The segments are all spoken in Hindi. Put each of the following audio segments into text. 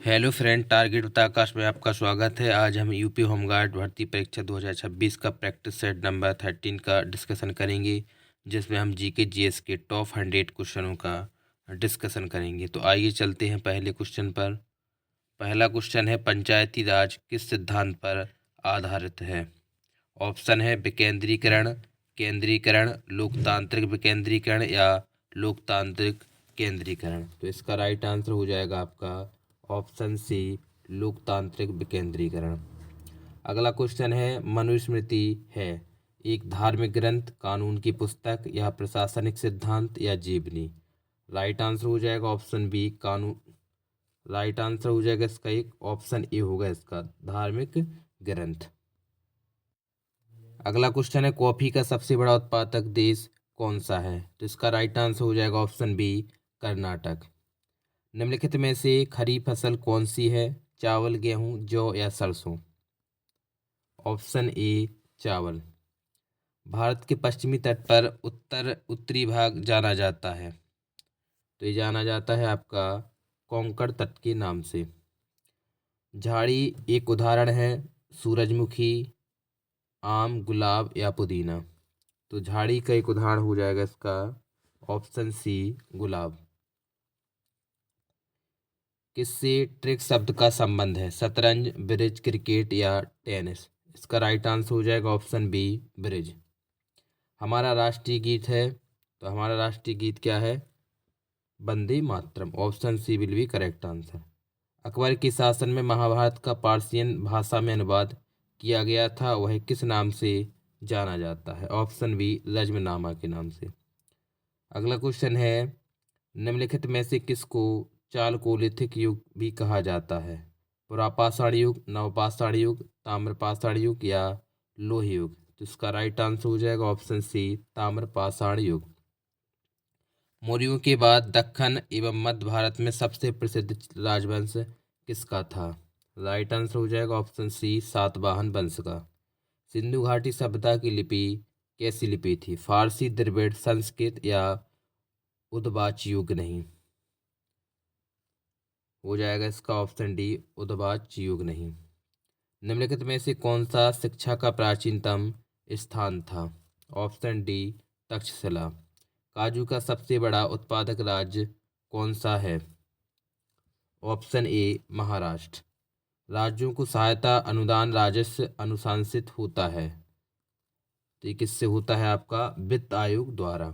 हेलो फ्रेंड, टारगेट विद आकाश में आपका स्वागत है। आज हम यूपी होमगार्ड भर्ती परीक्षा 2026 का प्रैक्टिस सेट नंबर 13 का डिस्कशन करेंगे, जिसमें हम जीके जीएस के टॉप 100 क्वेश्चनों का डिस्कशन करेंगे। तो आइए चलते हैं पहले क्वेश्चन पर। पहला क्वेश्चन है, पंचायती राज किस सिद्धांत पर आधारित है? ऑप्शन है विकेंद्रीकरण, केंद्रीकरण, लोकतांत्रिक विकेंद्रीकरण या लोकतांत्रिक केंद्रीकरण। तो इसका राइट आंसर हो जाएगा आपका ऑप्शन सी, लोकतांत्रिक विकेंद्रीकरण। अगला क्वेश्चन है, मनुस्मृति है एक धार्मिक ग्रंथ, कानून की पुस्तक या प्रशासनिक सिद्धांत या जीवनी। राइट आंसर हो जाएगा ऑप्शन बी, कानून। राइट आंसर हो जाएगा इसका एक ऑप्शन ए होगा इसका, धार्मिक ग्रंथ। अगला क्वेश्चन है, कॉफी का सबसे बड़ा उत्पादक देश कौन सा है? तो इसका राइट आंसर हो जाएगा ऑप्शन बी, कर्नाटक। निम्नलिखित में से खरीफ फसल कौन सी है? चावल, गेहूं, जौ या सरसों। ऑप्शन ए, चावल। भारत के पश्चिमी तट पर उत्तरी भाग जाना जाता है, तो ये जाना जाता है आपका कोंकण तट के नाम से। झाड़ी एक उदाहरण है, सूरजमुखी, आम, गुलाब या पुदीना। तो झाड़ी का एक उदाहरण हो जाएगा इसका ऑप्शन सी, गुलाब। किससे ट्रिक शब्द का संबंध है? शतरंज, ब्रिज, क्रिकेट या टेनिस। इसका राइट आंसर हो जाएगा ऑप्शन बी, ब्रिज। हमारा राष्ट्रीय गीत है, तो हमारा राष्ट्रीय गीत क्या है? Vande Mataram. Option C will be correct answer. Akbar के शासन में महाभारत का पार्सियन भाषा में अनुवाद किया गया था, वह किस नाम से जाना जाता है? ऑप्शन बी, लज्मनामा के नाम से। अगला क्वेश्चन है, निम्नलिखित में से किसको चालकोलिथिक युग भी कहा जाता है? पुरापाषाण युग, नवपाषाण युग, ताम्रपाषाण युग या लोह युग। तो इसका राइट आंसर हो जाएगा ऑप्शन सी, ताम्रपाषाण युग। मौर्यों के बाद दक्कन एवं मध्य भारत में सबसे प्रसिद्ध राजवंश किसका था? राइट आंसर हो जाएगा ऑप्शन सी, सातवाहन वंश का। सिंधु घाटी सभ्यता की लिपि कैसी लिपि थी? फारसी, द्रविड़, संस्कृत या उद्वाच युग नहीं। हो जाएगा इसका ऑप्शन डी, उद्वाच युग नहीं। निम्नलिखित में से कौन सा शिक्षा का प्राचीनतम स्थान था? Option D, Takshashila. काजू का सबसे बड़ा उत्पादक राज्य कौन सा है? Option A, Maharashtra. राज्यों को सहायता अनुदान राजस्व अनुशंसित होता है, तो ये किससे होता है? आपका वित्त आयोग द्वारा।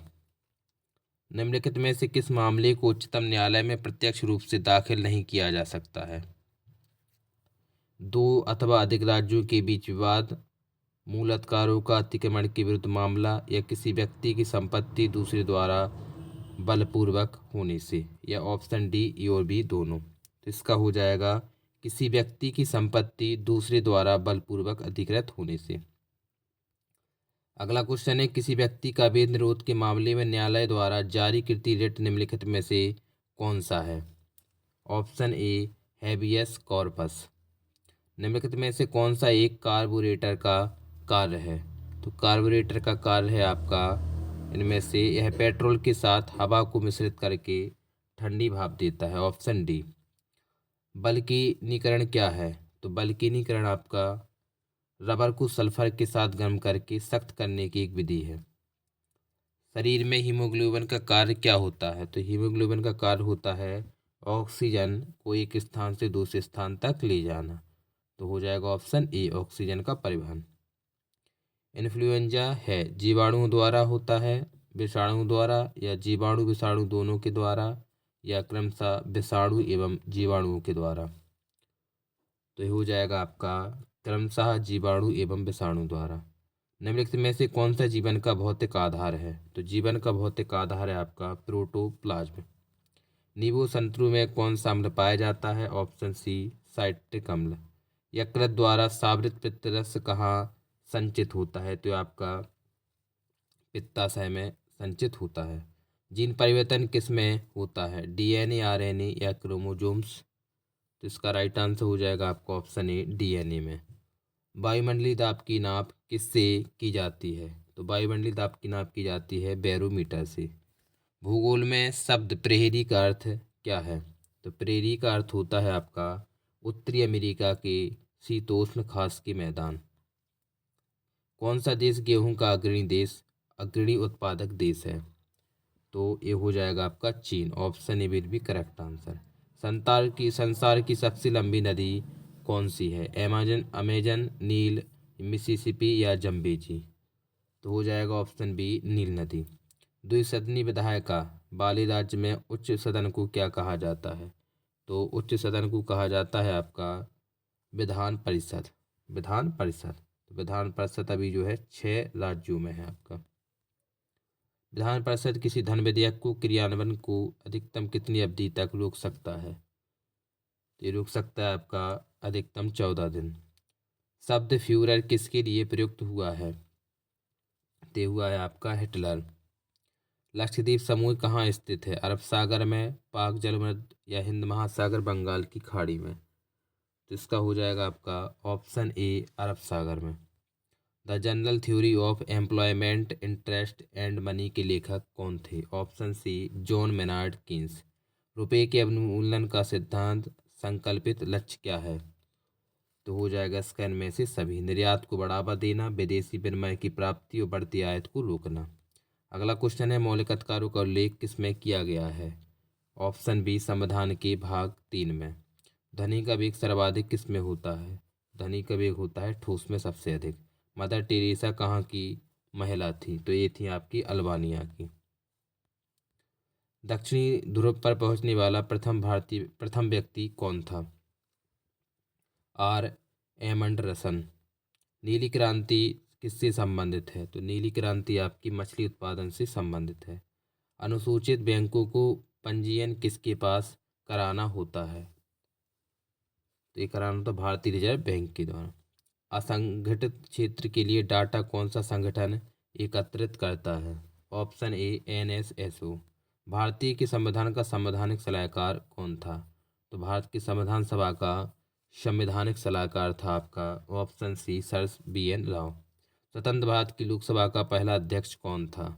निम्नलिखित में से किस मामले को उच्चतम न्यायालय में प्रत्यक्ष रूप से दाखिल नहीं किया जा सकता है? दो अथवा अधिक राज्यों के बीच विवाद, मूल अधिकारों का अतिक्रमण के विरुद्ध मामला या किसी व्यक्ति की संपत्ति दूसरे द्वारा बलपूर्वक होने से। या ऑप्शन डी, ए और बी दोनों। तो इसका हो जाएगा किसी व्यक्ति की संपत्ति दूसरे द्वारा बलपूर्वक अधिकृत होने से। अगला क्वेश्चन है, किसी व्यक्ति का अवैध निरोध के मामले में न्यायालय द्वारा जारी कृति रिट निम्नलिखित में से कौन सा है? Option A, habeas corpus. निम्नलिखित में से कौन सा एक कार्बोरेटर का कार्य है? तो कार्बोरेटर का कार्य है आपका, इनमें से यह पेट्रोल के साथ हवा को मिश्रित करके ठंडी भाप देता है। Option D. बल्कनीकरण क्या है? तो बल्कनीकरण आपका रबर को सल्फर के साथ गर्म करके सख्त करने की एक विधि है। शरीर में हीमोग्लोबिन का कार्य क्या होता है? तो हीमोग्लोबिन का कार्य होता है ऑक्सीजन को एक स्थान से दूसरे स्थान तक ले जाना। तो हो जाएगा ऑप्शन ए, ऑक्सीजन का परिवहन। इन्फ्लुएंजा है जीवाणुओं द्वारा होता है, विषाणु द्वारा या जीवाणु विषाणु दोनों के द्वारा या क्रमशः विषाणु एवं जीवाणुओं के द्वारा। तो ये हो जाएगा आपका क्रमशः जीवाणु एवं विषाणु द्वारा। निम्नलिखित में से कौन सा जीवन का भौतिक आधार है? तो जीवन का भौतिक आधार है आपका प्रोटोप्लाज्म। नींबू संतरों में कौन सा अम्ल पाया जाता है? ऑप्शन सी, साइट्रिक अम्ल। यकृत द्वारा सावरित पित्त रस कहाँ संचित होता है? तो आपका पित्ताशय में संचित होता है। जीन परिवर्तन किस में होता है? डीएनए, आरएनए या क्रोमोजोम्स। तो इसका राइट आंसर हो जाएगा आपका ऑप्शन ए, डीएनए में। वायुमंडलीय दाब की नाप किससे की जाती है? तो वायुमंडलीय दाब की नाप की जाती है बैरोमीटर से। भूगोल में शब्द प्रहरी का अर्थ क्या है? तो प्रेरी का अर्थ होता है आपका उत्तरी अमेरिका के शीतोष्ण घास के मैदान। कौन सा देश गेहूं का अग्रणी उत्पादक देश है? तो ये हो जाएगा आपका चीन। Option A will be correct answer. संसार की सबसे लंबी नदी कौन सी है? अमेजन, नील, मिसिसिपी या जम्बेजी? तो हो जाएगा ऑप्शन बी नील नदी। द्विसदनी विधायिका वाले राज्य में उच्च सदन को क्या कहा जाता है? तो उच्च सदन को कहा जाता है आपका विधान परिषद। विधान परिषद, तो विधान परिषद अभी जो है 6 राज्यों में है आपका। विधान परिषद किसी धन विधेयक को क्रियान्वयन को अधिकतम कितनी अवधि तक रोक सकता है? तो ये रोक सकता है आपका अधिकतम 14 दिन। शब्द फ्यूरर किसके लिए प्रयुक्त हुआ है? ते हुआ है आपका हिटलर। लक्षद्वीप समूह कहाँ स्थित है? अरब सागर में, पाक जलमर्द या हिंद महासागर बंगाल की खाड़ी में? तो इसका हो जाएगा आपका ऑप्शन ए अरब सागर में। The general theory of employment, interest and money के लेखक कौन थे? Option C John Maynard Keynes. रुपये के अवमूल्यन का सिद्धांत संकल्पित लक्ष्य क्या है? तो हो जाएगा इसका इनमें से सभी। निर्यात को बढ़ावा देना, विदेशी विनिमय की प्राप्ति और बढ़ती आयत को रोकना। अगला क्वेश्चन है मौलिक अधिकारों का उल्लेख किसमें किया गया है? ऑप्शन बी संविधान के भाग 3 में। ध्वनि का वेग सर्वाधिक किस में होता है? ध्वनि का वेग होता है ठोस में सबसे अधिक। मदर टेरेसा कहाँ की महिला थी? तो ये थी आपकी अल्बानिया की। दक्षिणी ध्रुव पर पहुंचने वाला प्रथम व्यक्ति कौन था? आर एमंडरसन। नीली क्रांति किससे संबंधित है? तो नीली क्रांति आपकी मछली उत्पादन से संबंधित है। अनुसूचित बैंकों को पंजीयन किसके पास कराना होता है? तो ये कराना तो भारतीय रिजर्व बैंक के द्वारा। असंगठित क्षेत्र के लिए डाटा कौन सा संगठन एकत्रित करता है? Option A NSSO। भारतीय के संविधान का संवैधानिक सलाहकार कौन था? तो भारत की संविधान सभा का संवैधानिक सलाहकार था आपका option C sir BN Rao. स्वतंत्र भारत की लोकसभा का पहला अध्यक्ष कौन था?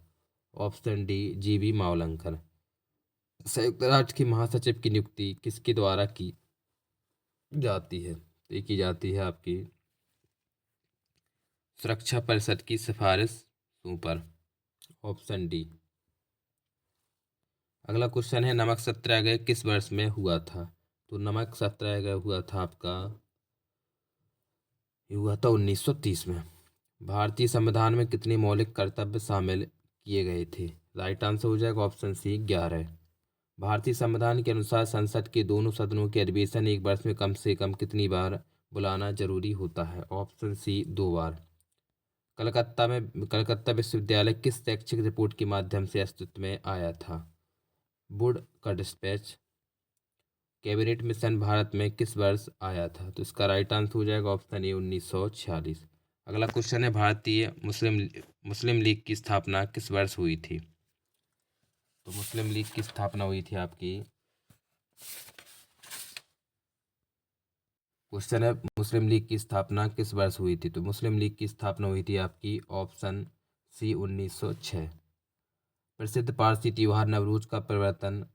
Option D GB Mavalankar. संयुक्त राष्ट्र के महासचिव की नियुक्ति किसके द्वारा की जाती है? तो ये की जाती है आपकी सुरक्षा परिषद की सिफारिशों पर। Option D. अगला क्वेश्चन है नमक सत्याग्रह किस वर्ष में हुआ था? तो नमक सत्याग्रह हुआ था आपका, ये हुआ था 1930 में। भारतीय संविधान में कितने मौलिक कर्तव्य शामिल किए गए थे? राइट आंसर हो जाएगा ऑप्शन सी 11। भारतीय संविधान के अनुसार संसद के दोनों सदनों के अधिवेशन एक वर्ष में से कम कितनी बार बुलाना जरूरी होता है? ऑप्शन सी 2 बार। कलकत्ता विश्वविद्यालय किस शैक्षिक रिपोर्ट के माध्यम से अस्तित्व में आया था? वुड का डिस्पैच। कैबिनेट मिशन भारत में किस वर्ष आया था? तो इसका राइट आंसर हो जाएगा ऑप्शन ए 1946। अगला क्वेश्चन है भारतीय मुस्लिम लीग की स्थापना किस वर्ष हुई थी? तो मुस्लिम लीग की स्थापना हुई थी आपकी, क्वेश्चन है मुस्लिम लीग की स्थापना किस वर्ष हुई थी? तो मुस्लिम लीग की स्थापना हुई थी आपकी ऑप्शन सी 1906। प्रसिद्ध पारसी त्योहार नवरोज का प्रवर्तन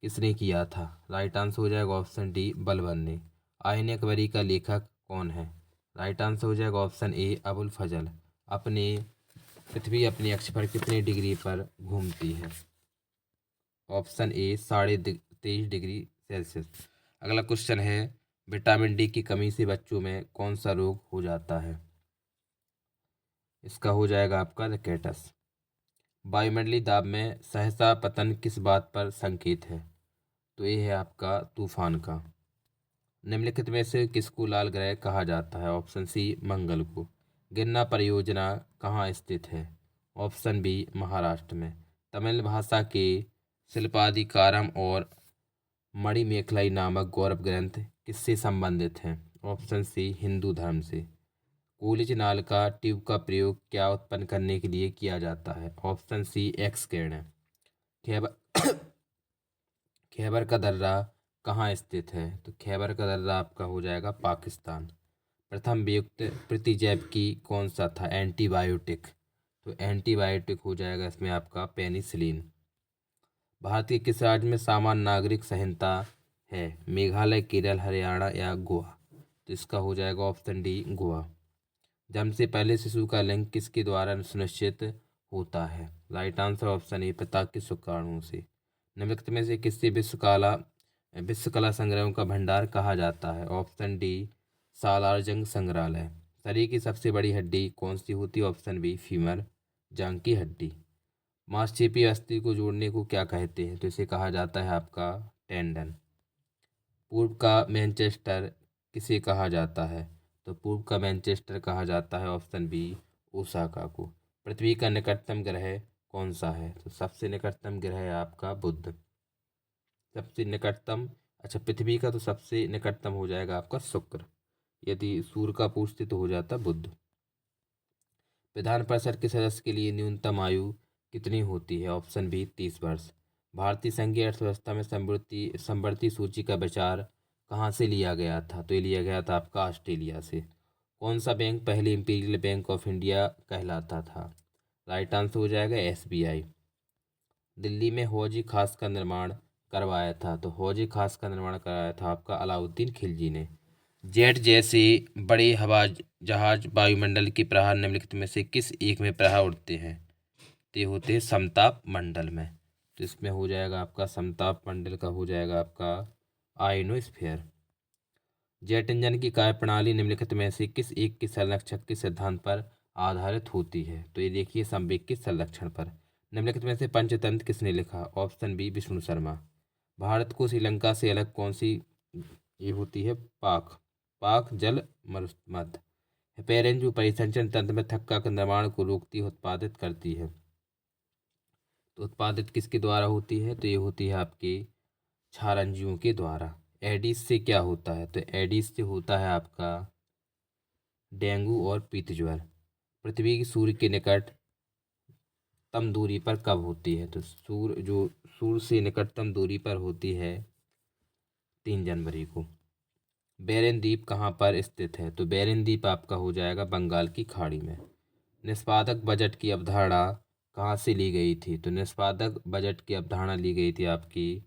किसने किया था? राइट आंसर हो जाएगा ऑप्शन डी बलबन ने। आईने अकबरी का लेखक कौन है? राइट आंसर हो जाएगा ऑप्शन ए अबुल फजल। पृथ्वी अपने अक्ष पर कितने डिग्री पर घूमती है? Option A 23.5 degree Celsius. अगला क्वेश्चन है विटामिन डी की कमी से बच्चों में कौन सा रोग हो जाता है? इसका हो जाएगा आपका रिकेटस। वायुमंडलीय दाब में सहसा पतन किस बात पर संकेत है? तो ये है आपका तूफान का। निम्नलिखित में से किसको लाल ग्रह कहा जाता है? ऑप्शन सी मंगल को। गिरना परियोजना कहाँ स्थित है? ऑप्शन बी महाराष्ट्र में। तमिल भाषा के शिल्पाधिकारम और मणिमेखलाई नामक गौरव ग्रंथ किससे संबंधित हैं? ऑप्शन सी हिंदू धर्म से। कोलिज नालिका ट्यूब का प्रयोग क्या उत्पन्न करने के लिए किया जाता है? ऑप्शन सी एक्स किरण। खैबर खैबर का दर्रा कहाँ स्थित है? तो खैबर का दर्रा आपका हो जाएगा पाकिस्तान। प्रथम वियुक्त प्रतिजैविकी कौन सा था? एंटीबायोटिक। तो एंटीबायोटिक हो जाएगा इसमें आपका पेनिसिलिन। भारत के किस राज्य में सामान्य नागरिक संहिता है? मेघालय, केरल, हरियाणा या गोवा? तो इसका हो जाएगा ऑप्शन डी गोवा। जन्म से पहले शिशु का लिंग किसके द्वारा सुनिश्चित होता है? राइट आंसर ऑप्शन ए पिता के शुक्राणुओं से। निम्नलिखित में से किससे विश्व कला संग्रहों का भंडार कहा जाता है? ऑप्शन डी सालारजंग संग्रहालय। शरीर की सबसे बड़ी हड्डी कौन सी होती है? ऑप्शन बी फीमर, जांघ की हड्डी। मांसपेशी अस्थि को जोड़ने को क्या कहते हैं? तो इसे कहा जाता है आपका टेंडन। पूर्व का मैनचेस्टर किसे कहा जाता है? तो पूर्व का मैनचेस्टर कहा जाता है ऑप्शन बी ओसाका को। पृथ्वी का निकटतम ग्रह कौन सा है? तो सबसे निकटतम ग्रह है आपका बुध। सबसे निकटतम, अच्छा पृथ्वी का तो सबसे निकटतम हो जाएगा आपका शुक्र। यदि सूर्य का पूछते तो हो जाता बुध। विधान परिषद के सदस्य के लिए न्यूनतम आयु कितनी होती है? ऑप्शन बी 30 वर्ष। भारतीय संघीय अर्थव्यवस्था में समवर्ती सूची का विचार कहाँ से लिया गया था? तो ये लिया गया था आपका ऑस्ट्रेलिया से। कौन सा बैंक पहले इंपीरियल बैंक ऑफ इंडिया कहलाता था? राइट आंसर हो जाएगा SBI। दिल्ली में हौजी खास का निर्माण करवाया था? तो हौजी खास का निर्माण कराया था आपका अलाउद्दीन खिलजी ने। जेट जैसे बड़े हवाई जहाज वायुमंडल की प्रहार निम्नलिखित में से किस एक में प्रहार उड़ते हैं? तो ये होते हैं समताप मंडल में। तो इसमें हो जाएगा आपका समताप मंडल का हो जाएगा आपका आयनोस्फीयर। जेट इंजन की कार्यप्रणाली निम्नलिखित में से किस एक के संरक्षक के सिद्धांत पर आधारित होती है? तो ये देखिए संवेग के संरक्षण पर। निम्नलिखित में से पंचतंत्र किसने लिखा? Option B Vishnu Sharma. भारत को श्रीलंका से अलग कौन सी ये होती है? पाक जल मरुमद। हेपेरिन जो परिसंचरण तंत्र में थक्का के निर्माण को रोकती है, उत्पादित करती है। तो उत्पादित किसके द्वारा होती है? तो ये होती है आपके क्षारंजियों के द्वारा। एडिस से क्या होता है? तो एडिस से होता है आपका डेंगू और पीत ज्वर। पृथ्वी की सूर्य के निकटतम दूरी पर कब होती है? तो सूर्य से निकटतम दूरी पर होती है 3 जनवरी को। बेरेन द्वीप कहाँ पर स्थित है? तो बेरेन द्वीप आपका हो जाएगा बंगाल की खाड़ी में। निष्पादक बजट की अवधारणा कहाँ से ली गई थी? तो निष्पादक बजट की अवधारणा ली गई थी आपकी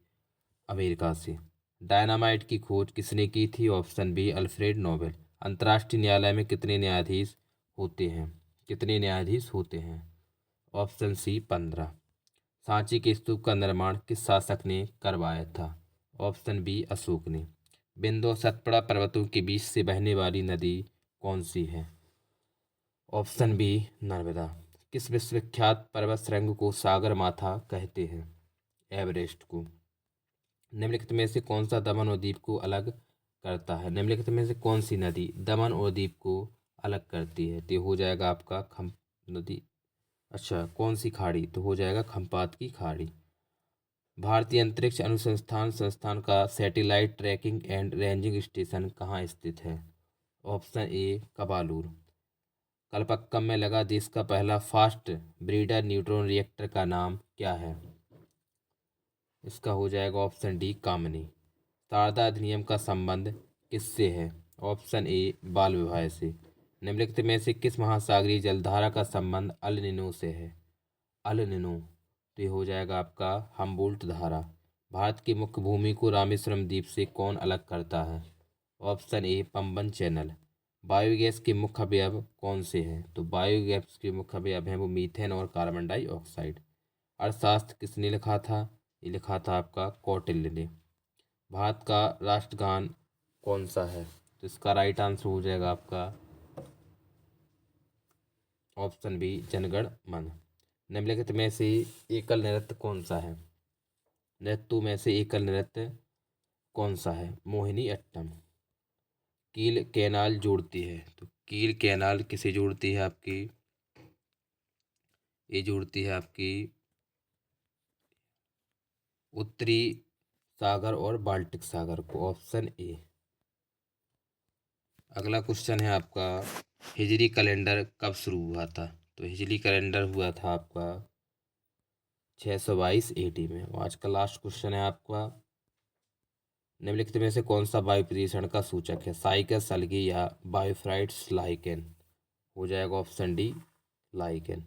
अमेरिका से। डायनामाइट की खोज किसने की थी? Option B Alfred Nobel. अंतर्राष्ट्रीय न्यायालय में कितने न्यायाधीश होते हैं? Option C 15। सांची के स्तूप का निर्माण किस शासक ने करवाया था? ऑप्शन बी अशोक ने। बिंदु और सतपुड़ा पर्वतों के बीच से बहने वाली नदी कौन सी है? Option B Narmada. किस विश्वविख्यात पर्वत श्रृंग को सागर माथा कहते हैं? एवरेस्ट को। निम्नलिखित में से कौन सा दमन और दीप को अलग करता है? निम्नलिखित में से कौन सी नदी दमन और दीप को अलग करती है? तो हो जाएगा आपका खम नदी, अच्छा कौन सी खाड़ी? तो हो जाएगा खम्पात की खाड़ी। भारतीय अंतरिक्ष अनुसंधान संस्थान का satellite trekking and ranging station कहाँ स्थित है? Option A कबालूर। कलपक्कम में लगा देश का पहला फास्ट ब्रीडर न्यूट्रॉन रिएक्टर का नाम क्या है? इसका हो जाएगा ऑप्शन डी कामनी। शारदा अधिनियम का संबंध किससे है? ऑप्शन ए बाल विवाह से। निम्नलिखित में से किस महासागरीय जलधारा का संबंध अल नीनो से है? El Nino. तो ये हो जाएगा आपका हम्बोल्ट धारा। भारत की मुख्य भूमि को रामेश्वरम द्वीप से कौन अलग करता है? Option A Pamban channel. Biogas के मुख्य अवयव कौन से हैं? तो बायोगैस के मुख्य अवयव हैं वो मीथेन और कार्बन डाइऑक्साइड। अर्थशास्त्र किसने लिखा था? ये लिखा था आपका कौटिल्य ने। भारत का राष्ट्रगान कौन सा है? तो इसका राइट आंसर हो जाएगा आपका ऑप्शन बी जनगण मन। निम्नलिखित में से एकल नृत्य कौन सा है? नृत्यों में से एकल नृत्य कौन सा है? मोहिनी अट्टम। कील कैनाल जोड़ती है? तो कील कैनाल किसे जोड़ती है आपकी? ये जोड़ती है आपकी उत्तरी सागर और बाल्टिक सागर को। Option A. अगला क्वेश्चन है आपका हिजरी कैलेंडर कब शुरू हुआ था? तो हिजरी कैलेंडर हुआ था आपका 622 AD में। आज का लास्ट क्वेश्चन है आपका निम्नलिखित में से कौन सा वायु प्रदूषण का सूचक है? साइकस, सल्गी या बायोफ्राइट्स लाइकेन? हो जाएगा ऑप्शन डी लाइकेन।